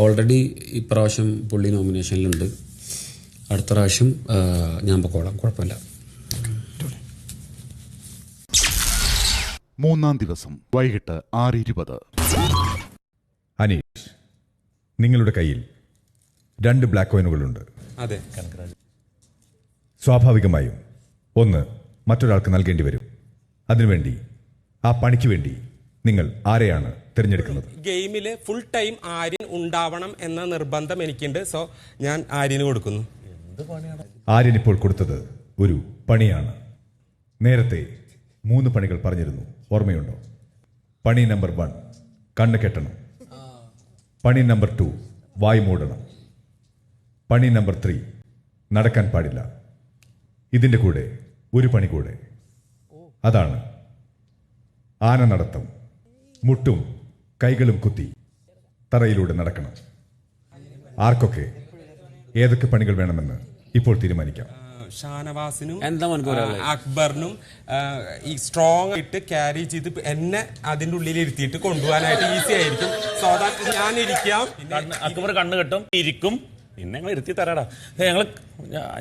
Already ഇപ്രാവശ്യം പുള്ളി നോമിനേഷനിലുണ്ട്. അടുത്ത പ്രാവശ്യം ഞാൻ പൊക്കോളാം, കുഴപ്പമില്ല. 3-ാം ദിവസം വൈകിട്ട് 6:20. അനീഷ്, നിങ്ങളുടെ കയ്യിൽ 2 ബ്ലാക്ക് കോയിനുകളുണ്ട്. അതെ. സ്വാഭാവികമായും ഒന്ന് മറ്റൊരാൾക്ക് നൽകേണ്ടി വരും. അതിനുവേണ്ടി, ആ പണിക്ക് വേണ്ടി നിങ്ങൾ ആരെയാണ് തിരഞ്ഞെടുക്കുന്നത്? ഗെയിമില് ഫുൾ ടൈം ആര്യൻ ഉണ്ടാവണം എന്ന നിർബന്ധം എനിക്കുണ്ട്. സോ ഞാൻ ആര്യന് കൊടുക്കുന്നു. ആര്യൻ ഇപ്പോൾ കൊടുത്തത് ഒരു പണിയാണ്. നേരത്തെ 3 പണികൾ പറഞ്ഞിരുന്നു, ഓർമ്മയുണ്ടോ? പണി നമ്പർ 1 കണ്ണ് കെട്ടണം. പണി നമ്പർ 2 വായ് മൂടണം. പണി നമ്പർ 3 നടക്കാൻ പാടില്ല. ഇതിൻ്റെ കൂടെ ഒരു പണി കൂടെ, അതാണ് ആന നടത്തം. മുട്ടും കൈകളും കുത്തി തറയിലൂടെ നടക്കണം. ആർക്കൊക്കെ ഏതൊക്കെ പണികൾ വേണമെന്ന് ഇപ്പോൾ തീരുമാനിക്കാം. ഷാനവാസിനും അക്ബറിനും ഈ സ്ട്രോങ് ആയിട്ട് ക്യാരി ചെയ്ത് എന്നെ അതിൻ്റെ ഉള്ളിൽ ഇരുത്തിയിട്ട് കൊണ്ടുപോകാനായിട്ട് ഈസി ആയിരിക്കും. സോ ദാറ്റ് ഞാൻ ഇരിക്കാം. അക്ബർ കണ്ണ് കെട്ടും, ഇരിക്കും, പിന്നെ ഞങ്ങൾ ഇരുത്തി തരാടാ.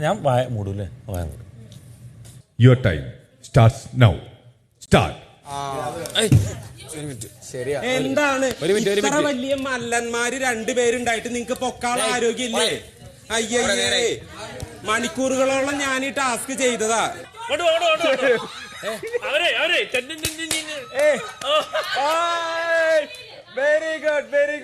ഞാൻ വായ മൂടൂല്ലേ? വായ മൂടും. Your time starts now. Start. എന്താണ് ഇത്ര വലിയ മല്ലന്മാര് 2 പേരുണ്ടായിട്ട് നിങ്ങക്ക് പൊക്കാൾ ആരോഗ്യമില്ലേ? അയ്യേ, മണിക്കൂറുകളോളം ഞാൻ ഈ ടാസ്ക് ചെയ്തതാ. Very good.